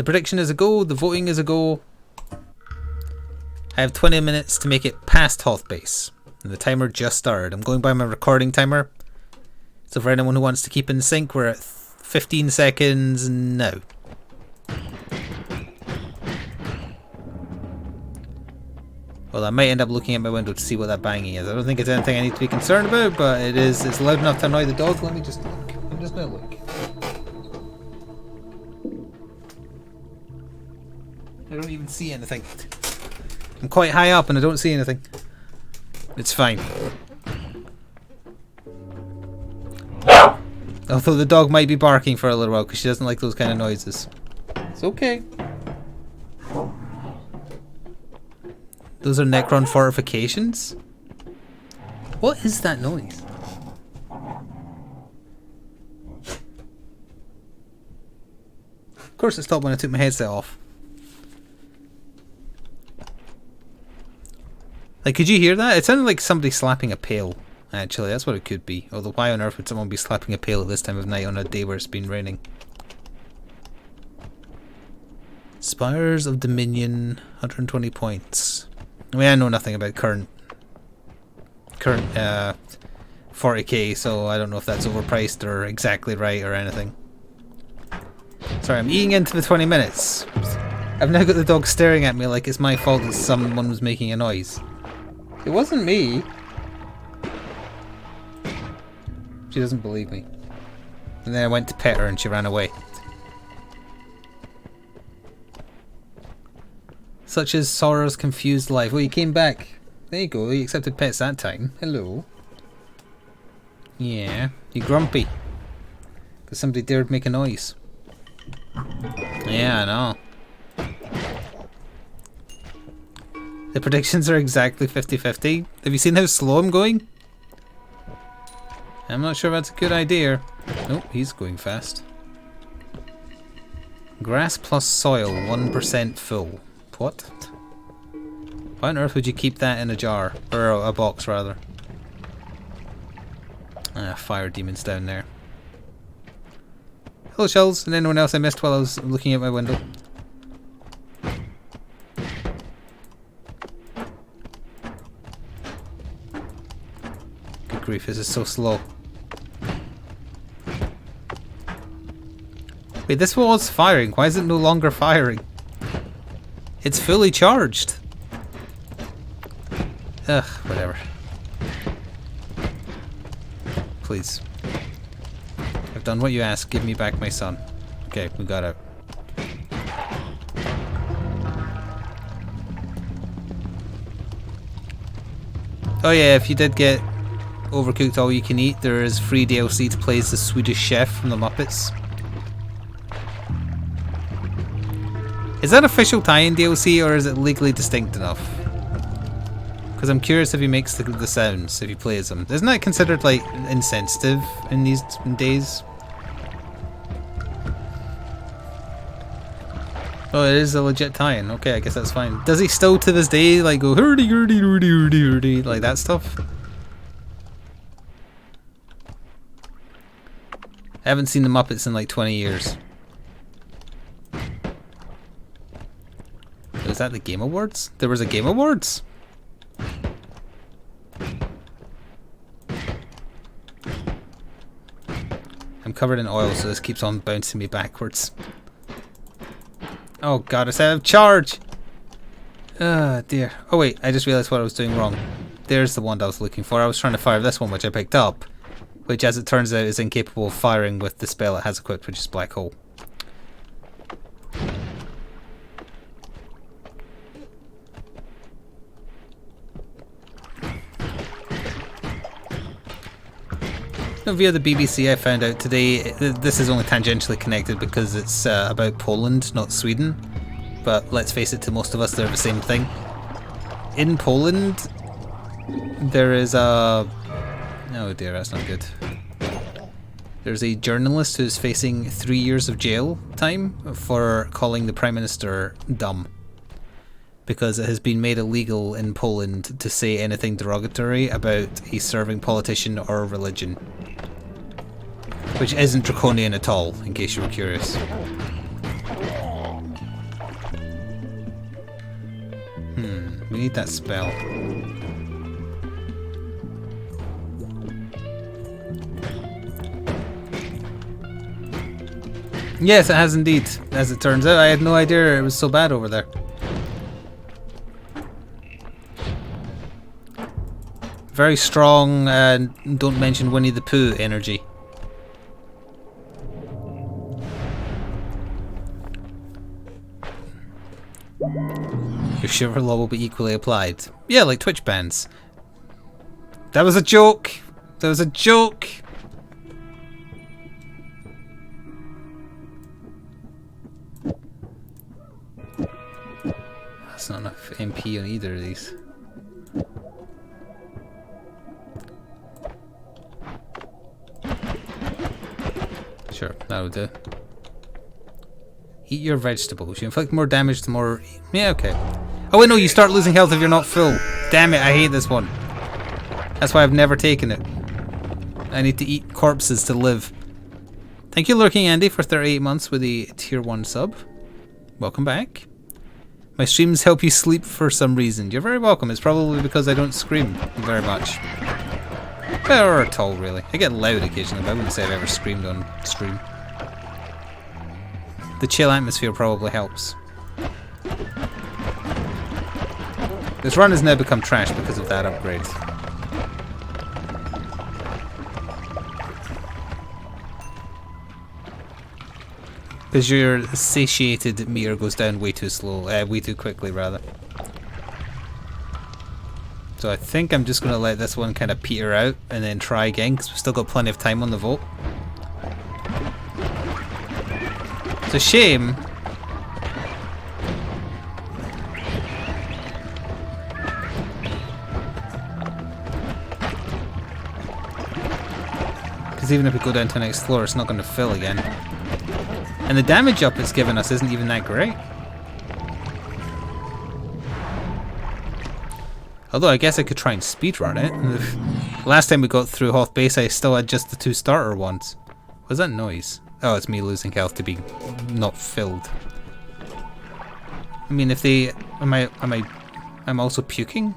The prediction is a go. The voting is a go. I have 20 minutes to make it past Hoth Base. And the timer just started. I'm going by my recording timer. So for anyone who wants to keep in sync, we're at 15 seconds now. Well, I might end up looking at my window to see what that banging is. I don't think it's anything I need to be concerned about, but it is. It's loud enough to annoy the dog. Let me just look. I'm just going to look. I don't even see anything. I'm quite high up and I don't see anything. It's fine. Although the dog might be barking for a little while because she doesn't like those kind of noises. It's okay. Those are Necron fortifications? What is that noise? Of course it stopped when I took my headset off. Like, could you hear that? It sounded like somebody slapping a pail. Actually, that's what it could be. Although, why on earth would someone be slapping a pail at this time of night on a day where it's been raining? Spires of Dominion, 120 points. I mean, I know nothing about current 40k, so I don't know if that's overpriced or exactly right or anything. Sorry, I'm eating into the 20 minutes. I've now got the dog staring at me like it's my fault that someone was making a noise. It wasn't me. She doesn't believe me. And then I went to pet her and she ran away. Such as Sora's confused life. Well, you came back. There you go. You accepted pets that time. Hello. Yeah. You grumpy. Because somebody dared make a noise. Yeah, I know. The predictions are exactly 50-50. Have you seen how slow I'm going? I'm not sure that's a good idea. Oh, he's going fast. Grass plus soil, 1% full. What? Why on earth would you keep that in a jar? Or a box, rather. Ah, fire demons down there. Hello, Shells, and anyone else I missed while I was looking at my window. Good grief, this is so slow. Wait, this was firing. Why is it no longer firing? It's fully charged. Ugh, whatever. Please. I've done what you asked. Give me back my son. Okay, we got out. Oh yeah, if you did get Overcooked All You Can Eat, there is free DLC to play as the Swedish chef from the Muppets. Is that official tie-in DLC or is it legally distinct enough? Because I'm curious if he makes the sounds, if he plays them. Isn't that considered like insensitive in these days? Oh, it is a legit tie-in. Okay, I guess that's fine. Does he still to this day like go hurdy hurdy hurdy hurdy hurdy like that stuff? I haven't seen the Muppets in like 20 years. Is that the Game Awards? There was a Game Awards? I'm covered in oil, so this keeps on bouncing me backwards. Oh god, it's out of charge! Ah, dear. Oh wait, I just realised what I was doing wrong. There's the one I was looking for. I was trying to fire this one, which I picked up. Which, as it turns out, is incapable of firing with the spell it has equipped, which is Black Hole. Now, via the BBC, I found out today, this is only tangentially connected because it's about Poland, not Sweden. But let's face it, to most of us, they're the same thing. In Poland, there is a... Oh dear, that's not good. There's a journalist who's facing 3 years of jail time for calling the Prime Minister dumb. Because it has been made illegal in Poland to say anything derogatory about a serving politician or religion. Which isn't draconian at all, in case you were curious. We need that spell. Yes, it has indeed. As it turns out, I had no idea it was so bad over there. Very strong, don't mention Winnie the Pooh energy. Your shiver law will be equally applied. Yeah, like Twitch bans. That was a joke! That was a joke! That's not enough MP on either of these. Sure, that'll do. Eat your vegetables. You inflict more damage the more... Yeah, okay. Oh wait, no, you start losing health if you're not full. Damn it, I hate this one. That's why I've never taken it. I need to eat corpses to live. Thank you, Lurking Andy, for 38 months with the tier 1 sub. Welcome back. My streams help you sleep for some reason. You're very welcome. It's probably because I don't scream very much. Or at all, really. I get loud occasionally, but I wouldn't say I've ever screamed on stream. The chill atmosphere probably helps. This run has now become trash because of that upgrade. Because your satiated meter goes down way too slow, way too quickly rather. So I think I'm just going to let this one kind of peter out and then try again because we've still got plenty of time on the vote. It's a shame. Because even if we go down to the next floor, it's not going to fill again. And the damage up it's given us isn't even that great. Although I guess I could try and speedrun it. Last time we got through Hoth Base I still had just the 2 starter ones. Was that noise? Oh, it's me losing health to be not filled. I mean, if they... I'm also puking?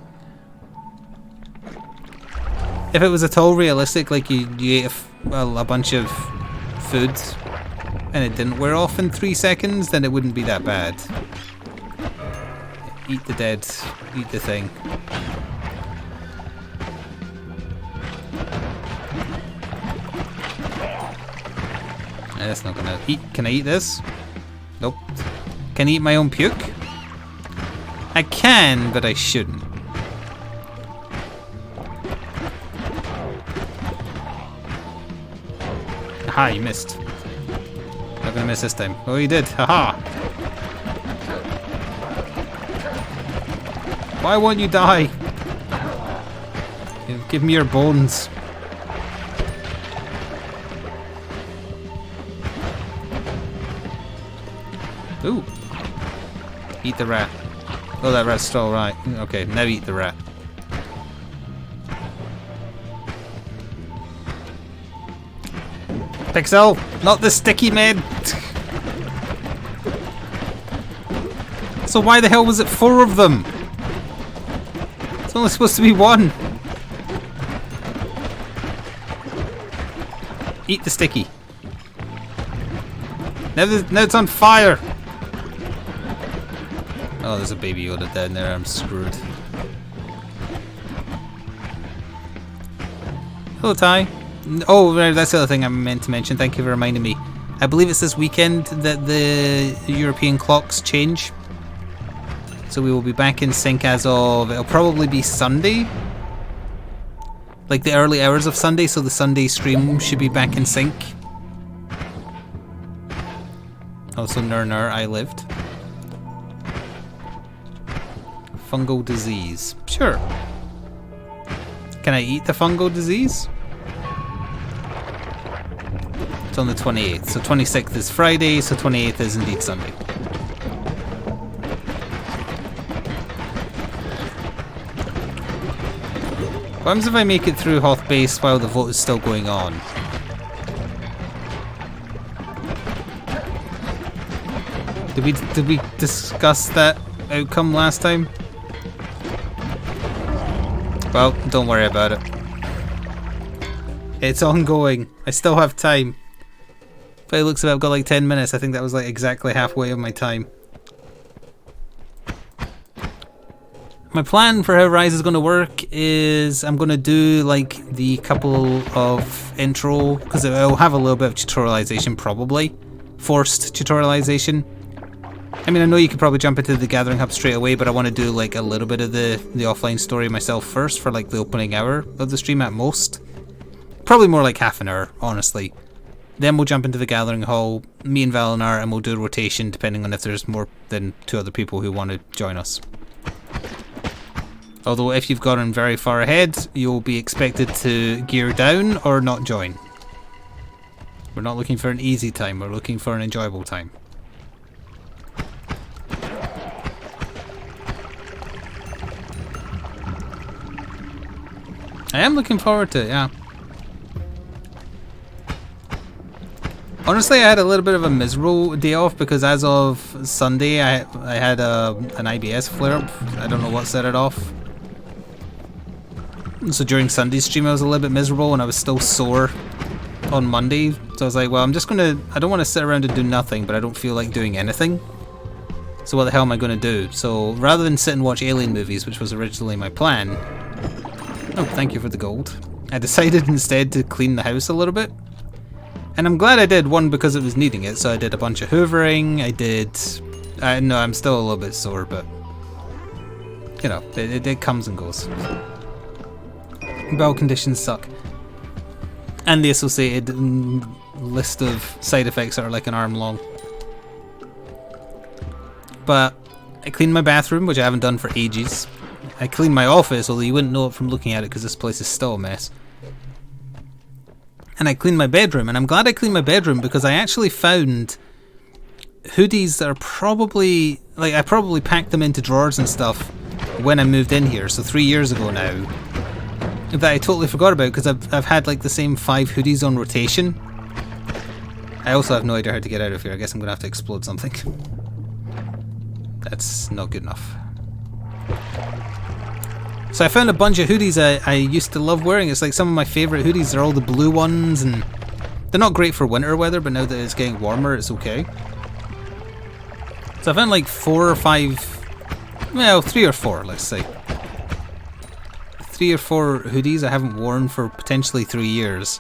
If it was at all realistic, like you ate a bunch of foods and it didn't wear off in 3 seconds, then it wouldn't be that bad. Eat the dead, eat the thing. That's not gonna eat. Can I eat this? Nope. Can I eat my own puke? I can, but I shouldn't. Aha, you missed. Not gonna miss this time. Oh, you did. Haha. Why won't you die? Give me your bones. Ooh. Eat the rat. Oh, that rat's still right. Okay, now eat the rat. Pixel, not the sticky med. So why the hell was it 4 of them? It's only supposed to be 1. Eat the sticky. Now it's on fire. Oh, there's a baby Yoda down there. I'm screwed. Hello, Ty. Oh, that's the other thing I meant to mention. Thank you for reminding me. I believe it's this weekend that the European clocks change. So we will be back in sync as of... It'll probably be Sunday. Like the early hours of Sunday, so the Sunday stream should be back in sync. Also, I lived. Fungal disease. Sure. Can I eat the fungal disease? It's on the 28th. So 26th is Friday, so 28th is indeed Sunday. What happens if I make it through Hoth Base while the vote is still going on? Did we discuss that outcome last time? Well, don't worry about it. It's ongoing. I still have time. But it looks like I've got like 10 minutes. I think that was like exactly halfway of my time. My plan for how Rise is going to work is I'm going to do like the couple of intro, because I'll have a little bit of tutorialization probably. Forced tutorialization. I mean, I know you could probably jump into the Gathering Hub straight away, but I want to do like a little bit of the offline story myself first for like the opening hour of the stream at most. Probably more like half an hour, honestly. Then we'll jump into the Gathering Hall, me and Valinar, and we'll do a rotation depending on if there's more than 2 other people who want to join us. Although if you've gotten very far ahead, you'll be expected to gear down or not join. We're not looking for an easy time, we're looking for an enjoyable time. I am looking forward to it, yeah. Honestly, I had a little bit of a miserable day off because as of Sunday, I had an IBS flare-up. I don't know what set it off. So during Sunday's stream I was a little bit miserable and I was still sore on Monday. So I was like, well, I'm just gonna, I don't want to sit around and do nothing, but I don't feel like doing anything. So what the hell am I going to do? So rather than sit and watch alien movies, which was originally my plan, oh, thank you for the gold, I decided instead to clean the house a little bit. And I'm glad I did, one, because it was needing it. So I did a bunch of hoovering, no, I'm still a little bit sore, but you know, it comes and goes. Bowel conditions suck. And the associated list of side effects that are like an arm long. But I cleaned my bathroom, which I haven't done for ages. I cleaned my office, although you wouldn't know it from looking at it because this place is still a mess. And I cleaned my bedroom, and I'm glad I cleaned my bedroom because I actually found hoodies that are probably, like, I probably packed them into drawers and stuff when I moved in here, so 3 years ago now, that I totally forgot about because I've had like the same 5 hoodies on rotation. I also have no idea how to get out of here. I guess I'm gonna have to explode something. That's not good enough. So I found a bunch of hoodies I used to love wearing. It's like some of my favourite hoodies. They're all the blue ones, and they're not great for winter weather, but now that it's getting warmer, it's okay. So I found like 4 or 5, well, 3 or 4, let's say. 3 or 4 hoodies I haven't worn for potentially 3 years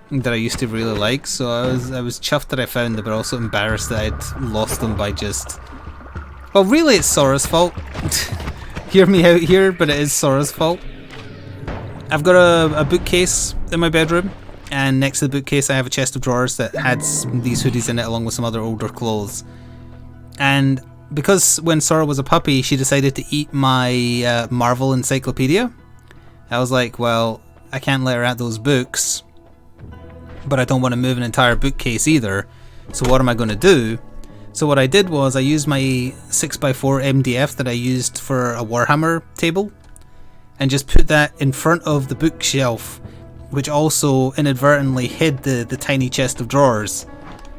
that I used to really like. So I was chuffed that I found them, but also embarrassed that I'd lost them by just... Well, really it's Sora's fault. Hear me out here, but it is Sora's fault. I've got a bookcase in my bedroom, and next to the bookcase I have a chest of drawers that had these hoodies in it along with some other older clothes. And because when Sora was a puppy, she decided to eat my Marvel encyclopedia. I was like, well, I can't let her at those books, but I don't want to move an entire bookcase either, so what am I going to do? So what I did was I used my 6x4 MDF that I used for a Warhammer table and just put that in front of the bookshelf, which also inadvertently hid the tiny chest of drawers.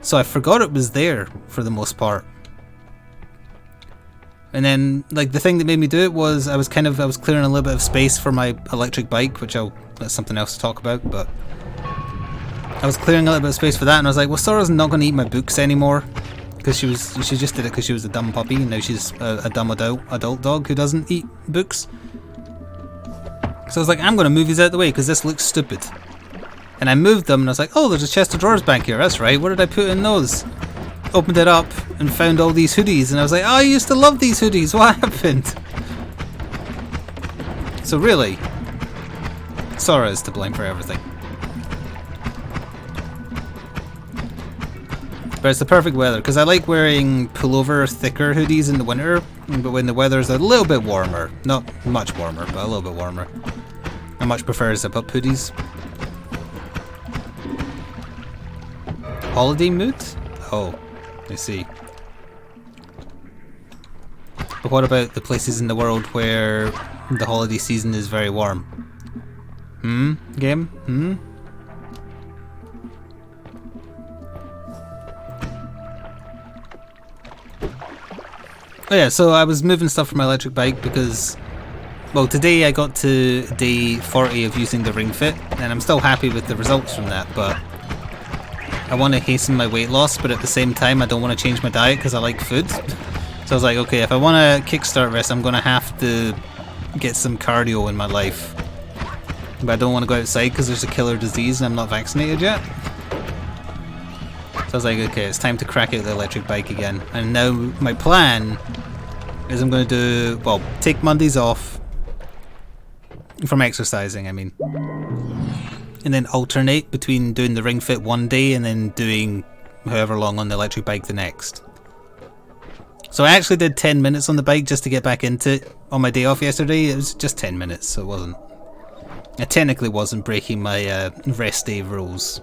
So I forgot it was there for the most part. And then, like, the thing that made me do it was I was clearing a little bit of space for my electric bike, which that's something else to talk about, but I was clearing a little bit of space for that, and I was like, well, Sora's not going to eat my books anymore, because she just did it because she was a dumb puppy, and now she's a dumb adult dog who doesn't eat books. So I was like, I'm going to move these out of the way because this looks stupid. And I moved them, and I was like, oh, there's a chest of drawers back here, that's right, what did I put in those? Opened it up and found all these hoodies, and I was like, oh, I used to love these hoodies, what happened? So really, Sora is to blame for everything. But it's the perfect weather, because I like wearing pullover, thicker hoodies in the winter, but when the weather's a little bit warmer, not much warmer, but a little bit warmer, I much prefer zip-up hoodies. Holiday mood? Oh, I see. But what about the places in the world where the holiday season is very warm? Game? Oh yeah, so I was moving stuff from my electric bike because Well, today I got to day 40 of using the Ring Fit, and I'm still happy with the results from that, but I want to hasten my weight loss, but at the same time I don't want to change my diet because I like food. So I was like, okay, if I want to kickstart this, I'm going to have to get some cardio in my life. But I don't want to go outside because there's a killer disease and I'm not vaccinated yet. So I was like, okay, it's time to crack out the electric bike again. And now my plan is I'm going to do, well, take Mondays off. From exercising, I mean. And then alternate between doing the Ring Fit one day and then doing however long on the electric bike the next. So I actually did 10 minutes on the bike just to get back into it on my day off yesterday. It was just 10 minutes, so it wasn't... I technically wasn't breaking my rest day rules.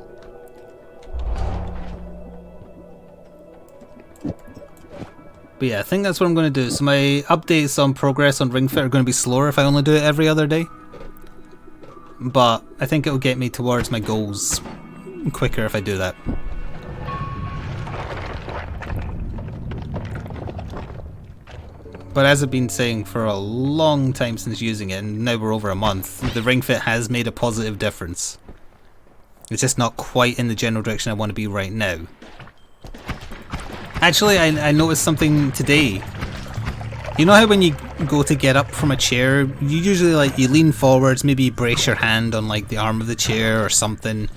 But yeah, I think that's what I'm going to do. So my updates on progress on Ring Fit are going to be slower if I only do it every other day. But I think it'll get me towards my goals quicker if I do that. But as I've been saying for a long time since using it, and now we're over a month, the Ring Fit has made a positive difference. It's just not quite in the general direction I want to be right now. Actually, I noticed something today. You know how when you go to get up from a chair, you usually like you lean forwards, maybe you brace your hand on like the arm of the chair or something.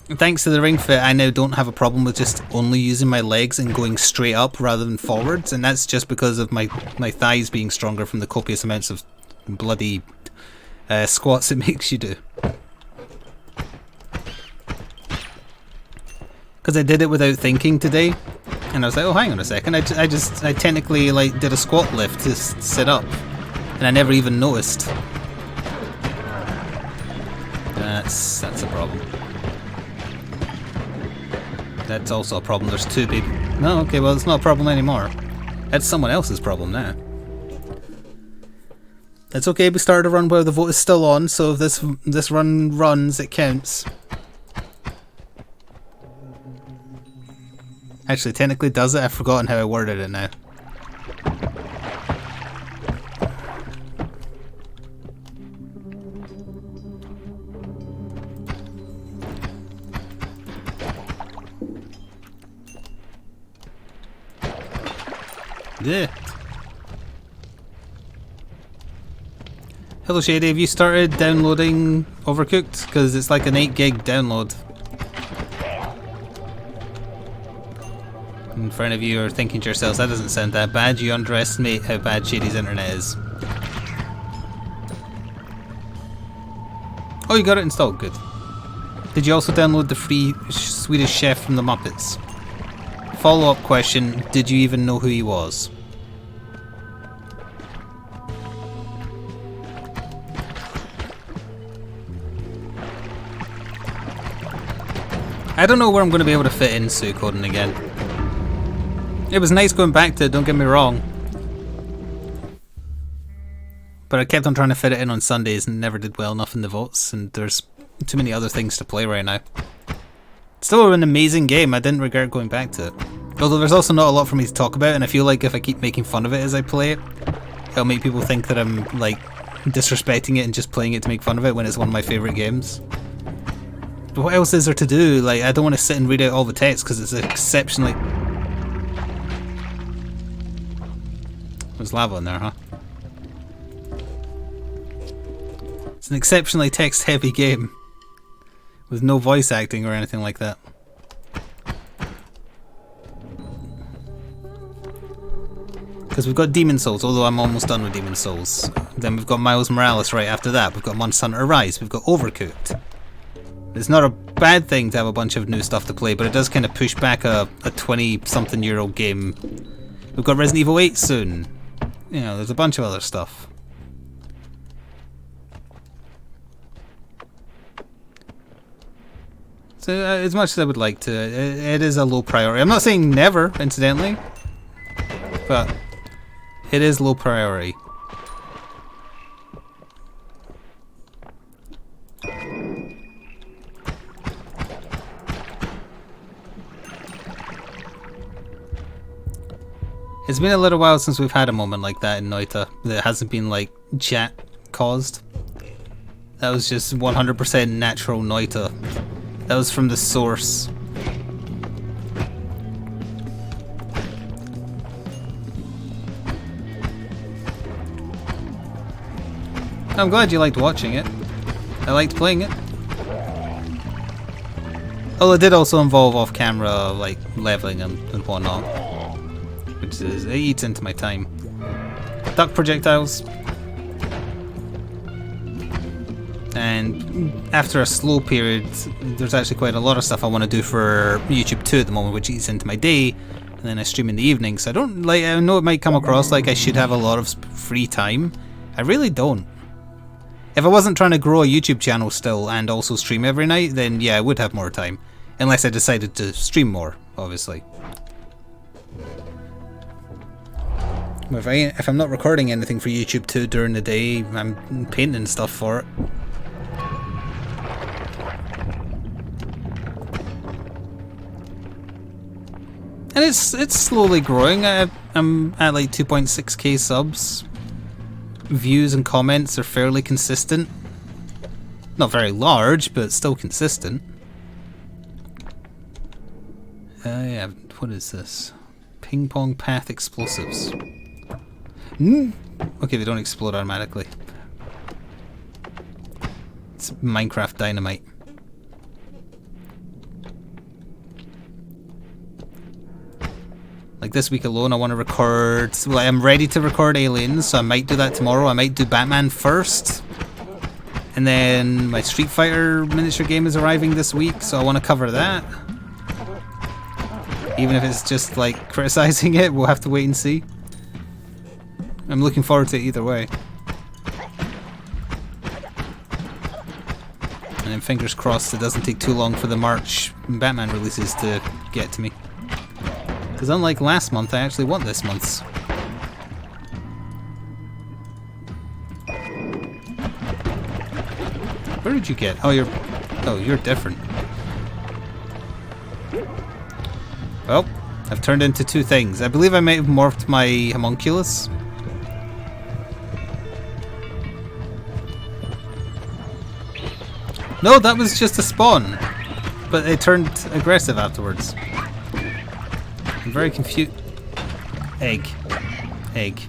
Thanks to the Ring Fit, I now don't have a problem with just only using my legs and going straight up rather than forwards, and that's just because of my thighs being stronger from the copious amounts of bloody squats it makes you do. Because I did it without thinking today. And I was like, oh, hang on a second, I technically like did a squat lift to sit up, and I never even noticed. That's a problem. That's also a problem. There's two people. No, okay, well it's not a problem anymore. That's someone else's problem now. It's okay. We started a run where the vote is still on, so if this run runs, it counts. Actually, technically does it? I've forgotten how I worded it now. Yeah. Hello Shady, have you started downloading Overcooked? Because it's like an 8 gig download. And for any of you who are thinking to yourselves, that doesn't sound that bad, you underestimate how bad Shady's internet is. Oh, you got it installed, good. Did you also download the free Swedish Chef from the Muppets? Follow-up question, did you even know who he was? I don't know where I'm going to be able to fit in Suikoden again. It was nice going back to it, don't get me wrong. But I kept on trying to fit it in on Sundays and never did well enough in the votes, and there's too many other things to play right now. Still an amazing game, I didn't regret going back to it. Although there's also not a lot for me to talk about, and I feel like if I keep making fun of it as I play it, it'll make people think that I'm like disrespecting it and just playing it to make fun of it when it's one of my favourite games. But what else is there to do? Like, I don't want to sit and read out all the text because it's exceptionally... There's lava in there, huh? It's an exceptionally text-heavy game with no voice acting or anything like that. Because we've got Demon Souls, although I'm almost done with Demon Souls. Then we've got Miles Morales right after that. We've got Monster Hunter Rise. We've got Overcooked. It's not a bad thing to have a bunch of new stuff to play, but it does kind of push back a 20-something-year-old game. We've got Resident Evil 8 soon. You know, there's a bunch of other stuff. So, as much as I would like to, it is a low priority. I'm not saying never, incidentally, but it is low priority. It's been a little while since we've had a moment like that in Noita that hasn't been like chat caused. That was just 100% natural Noita. That was from the source. I'm glad you liked watching it. I liked playing it. Although it did also involve off-camera, like, leveling and whatnot. Which is, it eats into my time. Duck projectiles. And after a slow period, there's actually quite a lot of stuff I want to do for YouTube 2 at the moment, which eats into my day. And then I stream in the evening, so I know it might come across like I should have a lot of free time. I really don't. If I wasn't trying to grow a YouTube channel still and also stream every night, then yeah, I would have more time. Unless I decided to stream more, obviously. But if I'm not recording anything for YouTube 2 during the day, I'm painting stuff for it. And it's slowly growing. I'm at like 2.6k subs. Views and comments are fairly consistent. Not very large, but still consistent. Yeah, what is this? Ping pong path explosives. Okay, they don't explode automatically. It's Minecraft dynamite. Like this week alone I want to record, well, I'm ready to record Aliens, so I might do that tomorrow. I might do Batman first. And then my Street Fighter miniature game is arriving this week, so I want to cover that. Even if it's just like criticizing it, we'll have to wait and see. I'm looking forward to it either way. And then fingers crossed it doesn't take too long for the March Batman releases to get to me. Because unlike last month, I actually want this month's. Where did you get? Oh, you're different. Well, I've turned into two things. I believe I may have morphed my homunculus. No, that was just a spawn. But it turned aggressive afterwards. I'm very confused. Egg. Egg.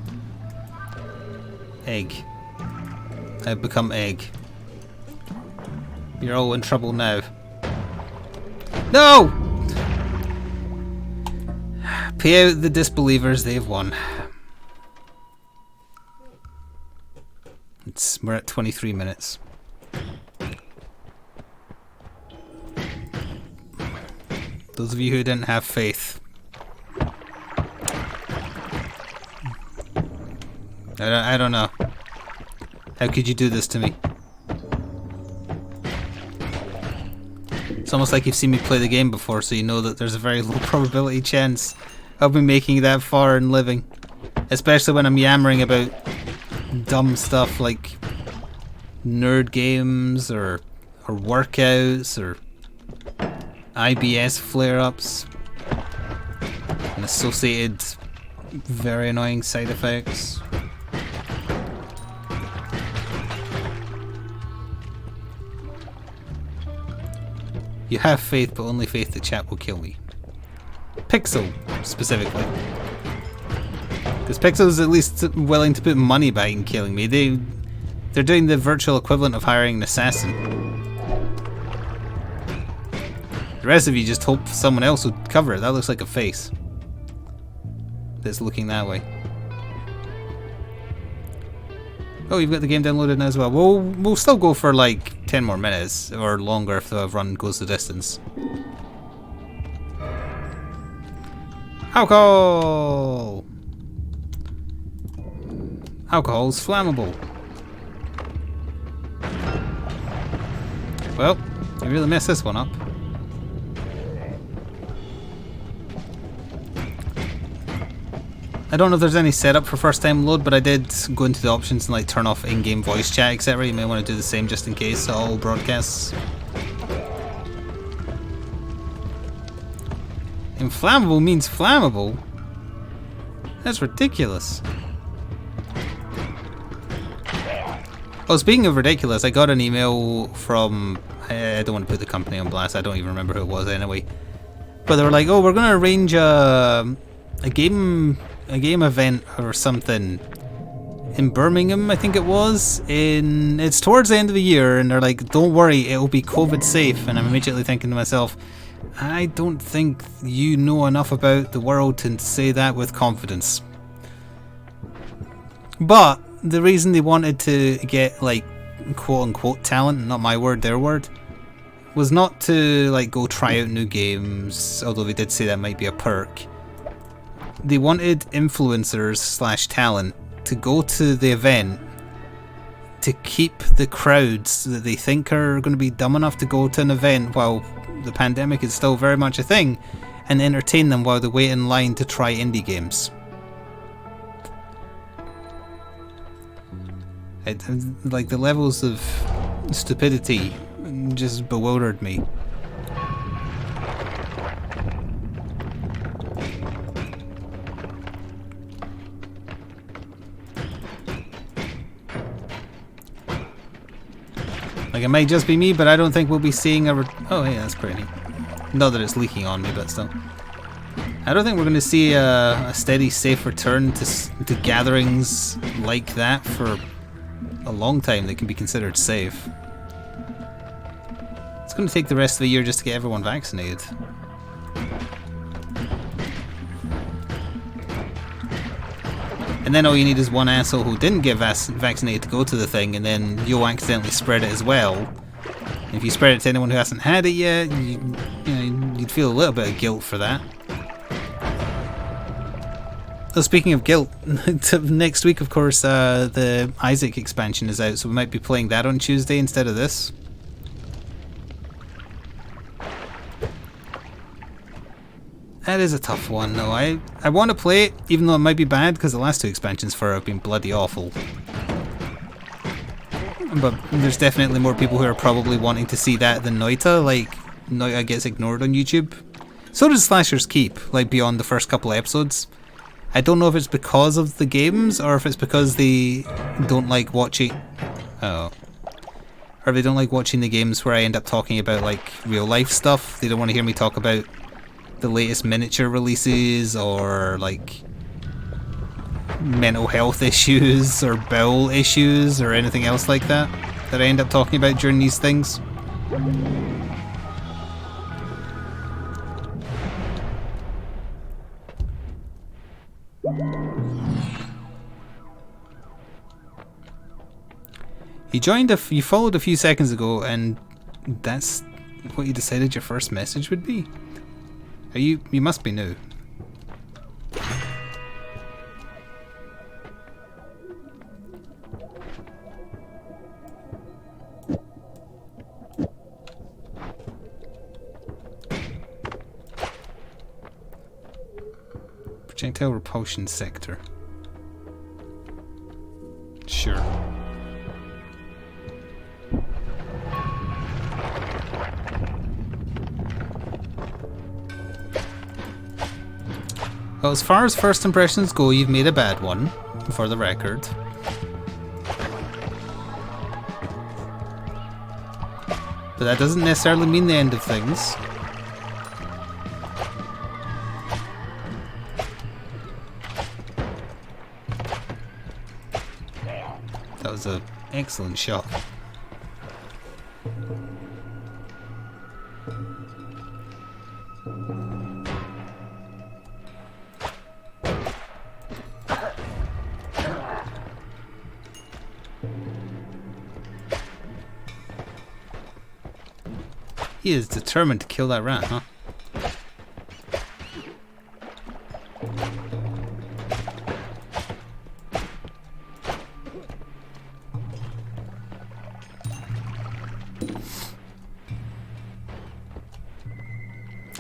Egg. I've become egg. You're all in trouble now. No! Pay out the disbelievers, they've won. We're at 23 minutes. Those of you who didn't have faith. I don't know. How could you do this to me? It's almost like you've seen me play the game before, so you know that there's a very low probability chance of me making it that far and living. Especially when I'm yammering about dumb stuff like nerd games or workouts or IBS flare-ups and associated very annoying side effects. You have faith, but only faith the chat will kill me. Pixel, specifically. Because Pixel's at least willing to put money behind killing me. They're doing the virtual equivalent of hiring an assassin. The rest of you just hope someone else would cover it. That looks like a face that's looking that way. Oh, you've got the game downloaded now as well. We'll still go for like 10 more minutes or longer if the run goes the distance. Alcohol! Alcohol's flammable. Well, you really messed this one up. I don't know if there's any setup for first time load, but I did go into the options and like turn off in-game voice chat, etc. You may want to do the same just in case all broadcasts. Inflammable means flammable? That's ridiculous. Oh, speaking of ridiculous, I got an email from... I don't want to put the company on blast, I don't even remember who it was anyway. But they were like, oh, we're going to arrange a game event or something in Birmingham, I think it was. It's towards the end of the year, and they're like, don't worry, it'll be COVID safe. And I'm immediately thinking to myself, I don't think you know enough about the world to say that with confidence. But the reason they wanted to get like quote unquote talent, not my word, their word, was not to like go try out new games, although they did say that might be a perk. They wanted influencers / talent to go to the event to keep the crowds that they think are going to be dumb enough to go to an event while the pandemic is still very much a thing, and entertain them while they wait in line to try indie games. Like, the levels of stupidity just bewildered me. Like, it might just be me, but I don't think we'll be seeing a... Oh, hey, that's pretty neat. Not that it's leaking on me, but still. I don't think we're going to see a steady, safe return to gatherings like that for a long time that can be considered safe. It's going to take the rest of the year just to get everyone vaccinated. And then all you need is one asshole who didn't get vaccinated to go to the thing, and then you'll accidentally spread it as well. And if you spread it to anyone who hasn't had it yet, you'd feel a little bit of guilt for that. Oh, speaking of guilt, next week, of course, the Isaac expansion is out, so we might be playing that on Tuesday instead of this. That is a tough one, though. I want to play it, even though it might be bad, because the last two expansions for it have been bloody awful. But there's definitely more people who are probably wanting to see that than Noita. Like, Noita gets ignored on YouTube. So does Slasher's Keep, like, beyond the first couple of episodes. I don't know if it's because of the games, or if it's because they don't like watching... Oh. Or if they don't like watching the games where I end up talking about, like, real-life stuff. They don't want to hear me talk about the latest miniature releases, or like mental health issues or bowel issues or anything else like that I end up talking about during these things. You followed a few seconds ago, and that's what you decided your first message would be? You must be new. Projectile repulsion sector. Sure. Well, as far as first impressions go, you've made a bad one, for the record. But that doesn't necessarily mean the end of things. That was an excellent shot. He is determined to kill that rat, huh?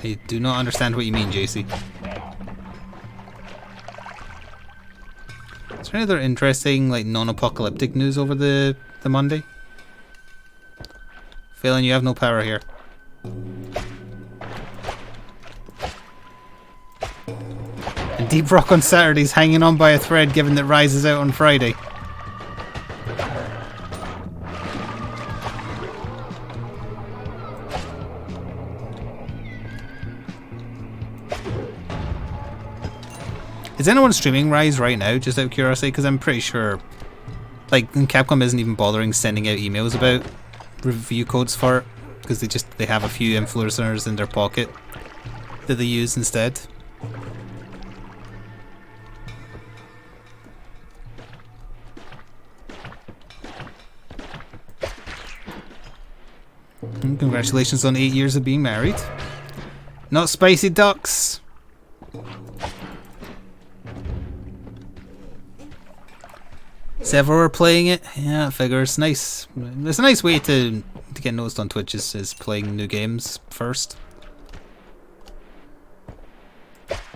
I do not understand what you mean, JC. Is there any other interesting, like, non-apocalyptic news over the Monday? Phelan, you have no power here. And Deep Rock on Saturday's hanging on by a thread, given that Rise is out on Friday. Is anyone streaming Rise right now, just out of curiosity? Because I'm pretty sure, like, Capcom isn't even bothering sending out emails about review codes for it, because they have a few influencers in their pocket that they use instead. And congratulations on 8 years of being married. Not spicy ducks. Several are playing it. Yeah, I figure it's nice. It's a nice way to get noticed on Twitch is playing new games first.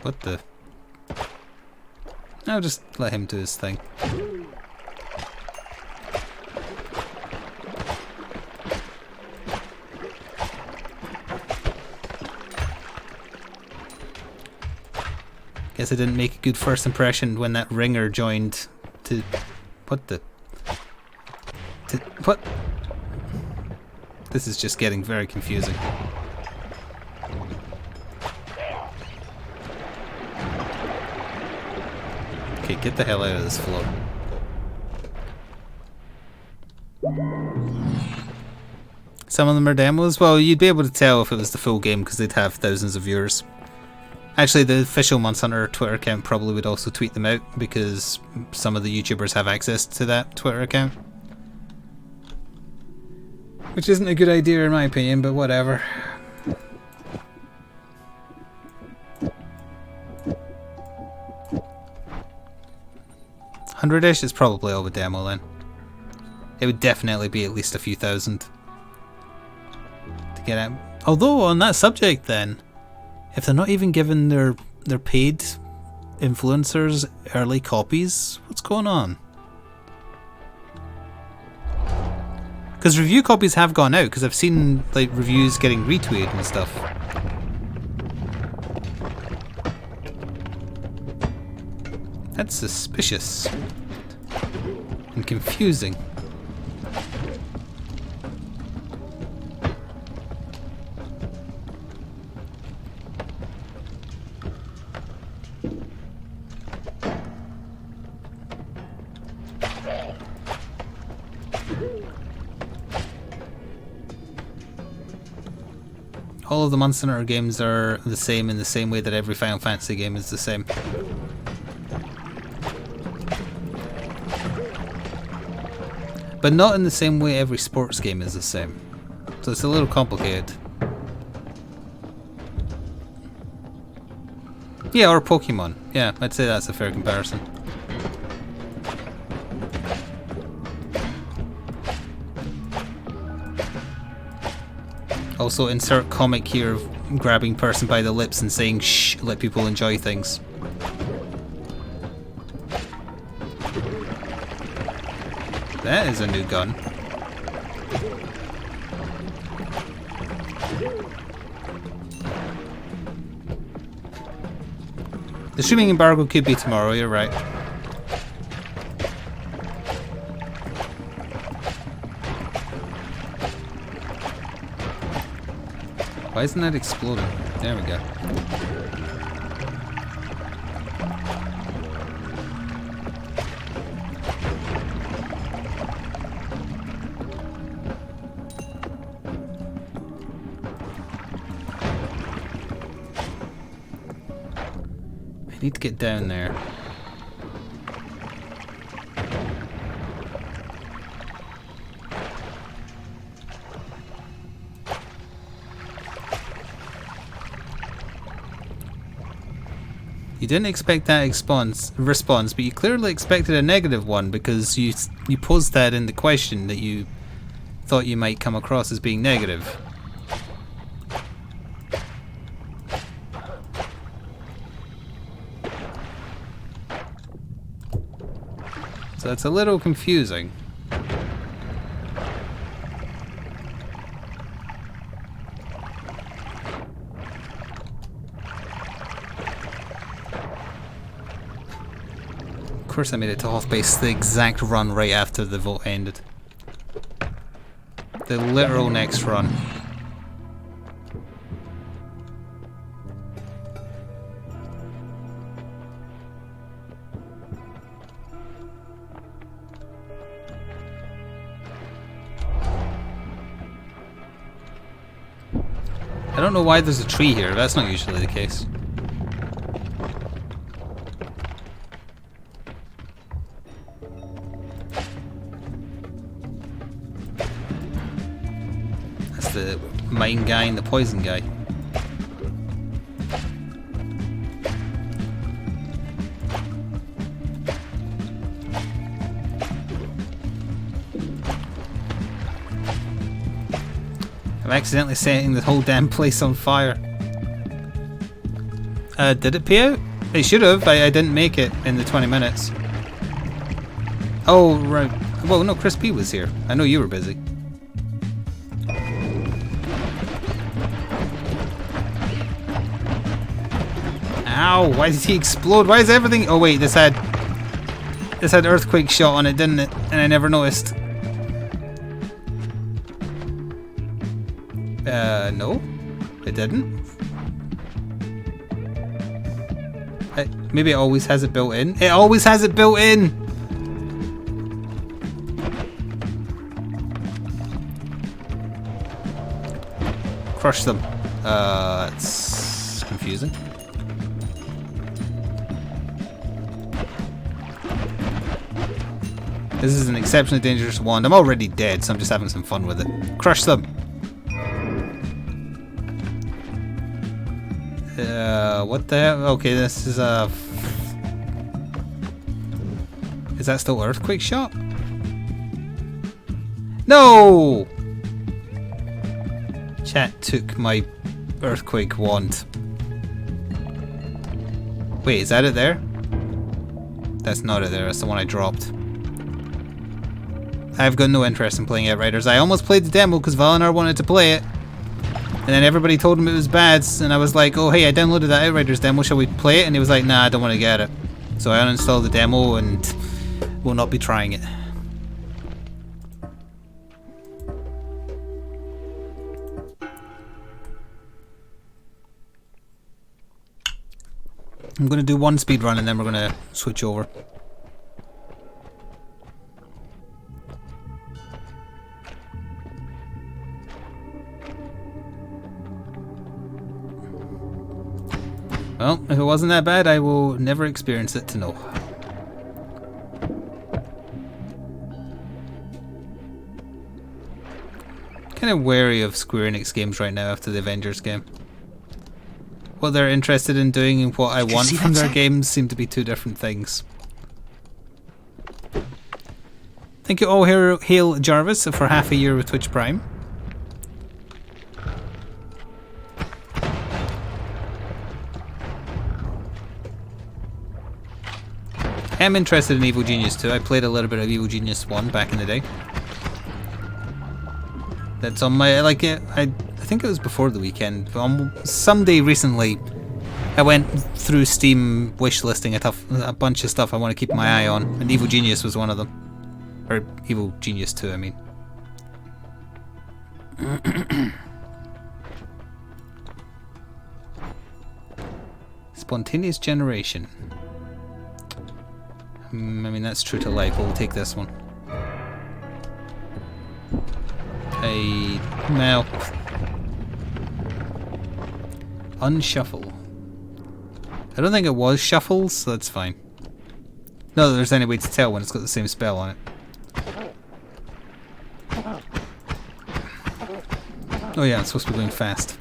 What the? I'll just let him do his thing. Guess I didn't make a good first impression when that ringer joined to... What the... What? This is just getting very confusing. Okay, get the hell out of this floor. Some of them are demos? Well, you'd be able to tell if it was the full game because they'd have thousands of viewers. Actually, the official Monster Hunter Twitter account probably would also tweet them out because some of the YouTubers have access to that Twitter account. Which isn't a good idea in my opinion, but whatever. $100-ish is probably all the demo then. It would definitely be at least a few thousand to get out. Although on that subject then, if they're not even giving their paid influencers early copies, what's going on? Because review copies have gone out, because I've seen like reviews getting retweeted and stuff. That's suspicious and confusing. All of the Monster Hunter games are the same in the same way that every Final Fantasy game is the same. But not in the same way every sports game is the same. So it's a little complicated. Yeah, or Pokemon. Yeah, I'd say that's a fair comparison. Also, insert comic here of grabbing person by the lips and saying shh, let people enjoy things. That is a new gun. The streaming embargo could be tomorrow, you're right. Why isn't that exploding? There we go. I need to get down there. You didn't expect that response, but you clearly expected a negative one because you posed that in the question that you thought you might come across as being negative. So it's a little confusing. Of course I made it to off base the exact run right after the vote ended. The literal next run. I don't know why there's a tree here. That's not usually the case. That's the mine guy and the poison guy. I'm accidentally setting the whole damn place on fire. Did it pay out? It should have. I didn't make it in the 20 minutes. Oh, right. Well, no, Chris P was here. I know you were busy. Ow, why did he explode? Why is everything... Oh wait, this had earthquake shot on it, didn't it? And I never noticed. No, it didn't. Maybe it always has it built in. It always has it built in! Crush them. It's confusing. This is an exceptionally dangerous wand. I'm already dead, so I'm just having some fun with it. Crush them! What the hell? Okay, this is a... Is that still earthquake shot? No! Chat took my earthquake wand. Wait, is that it there? That's not it there, that's the one I dropped. I've got no interest in playing Outriders. I almost played the demo because Valinar wanted to play it. And then everybody told him it was bad, and I was like, oh hey, I downloaded that Outriders demo, shall we play it? And he was like, nah, I don't want to get it. So I uninstalled the demo and will not be trying it. I'm going to do one speed run and then we're going to switch over. Well, if it wasn't that bad, I will never experience it to know. Kind of wary of Square Enix games right now after the Avengers game. What they're interested in doing and what I want from their games seem to be two different things. Thank you all, Hail Jarvis, for half a year with Twitch Prime. I am interested in Evil Genius 2. I played a little bit of Evil Genius 1 back in the day. That's on my, like, I think it was before the weekend. Someday recently, I went through Steam wishlisting a bunch of stuff I want to keep my eye on, and Evil Genius was one of them. Or Evil Genius 2, I mean. Spontaneous generation. I mean, that's true to life. We'll take this one. Now. Unshuffle. I don't think it was shuffles, so that's fine. Not that there's any way to tell when it's got the same spell on it. Oh yeah, it's supposed to be going fast.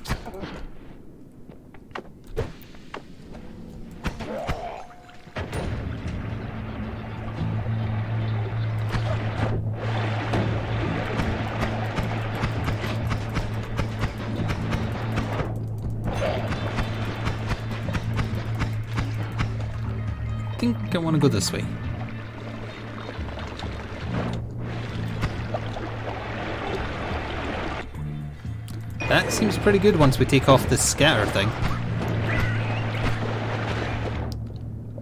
I think I want to go this way. That seems pretty good once we take off this scatter thing.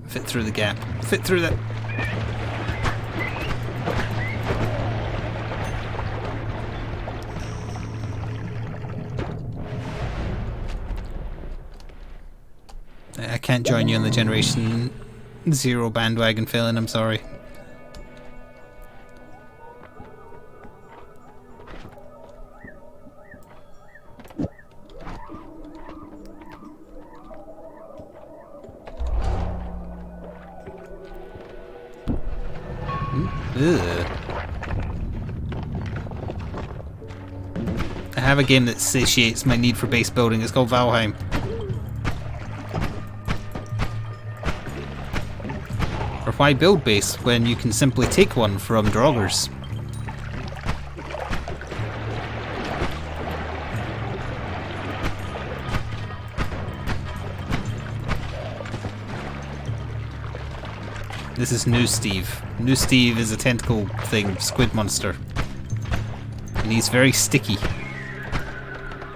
Fit through the gap. Fit through that. I can't join you on the Generation Zero bandwagon, Philin, I'm sorry. Ugh. I have a game that satiates my need for base building. It's called Valheim. Or why build base when you can simply take one from Draugrs? This is New Steve. New Steve is a tentacle thing, squid monster. And he's very sticky.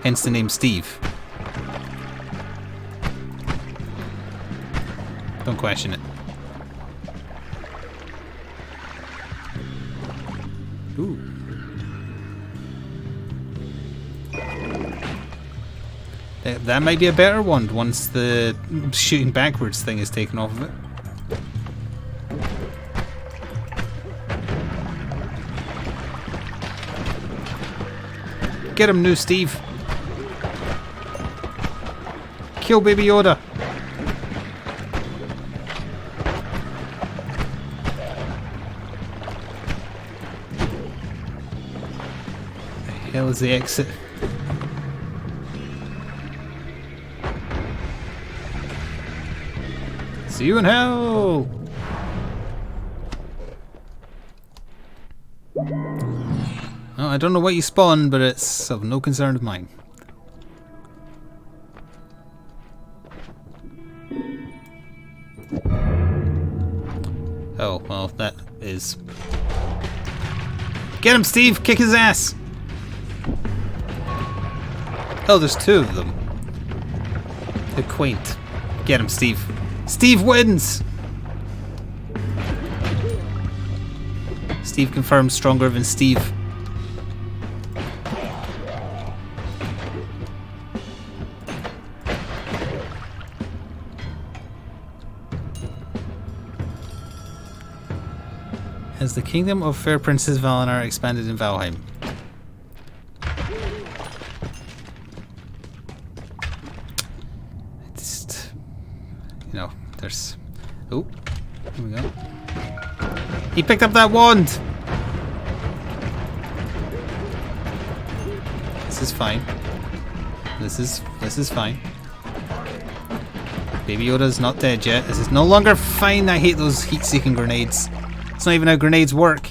Hence the name Steve. Don't question it. Ooh. That might be a better one once the shooting backwards thing is taken off of it. Get him, New Steve. Kill Baby Yoda. The hell is the exit? See you in hell! Oh, I don't know what you spawned, but it's of no concern of mine. Oh, well, that is... Get him, Steve! Kick his ass! Oh, there's two of them. They're quaint. Get him, Steve. Steve wins! Steve confirmed stronger than Steve. Has the kingdom of Fair Princess Valinar expanded in Valheim? Just, you know, there's... Oh, here we go. He picked up that wand! This is fine. This is fine. Baby Yoda's not dead yet. This is no longer fine. I hate those heat-seeking grenades. It's not even how grenades work.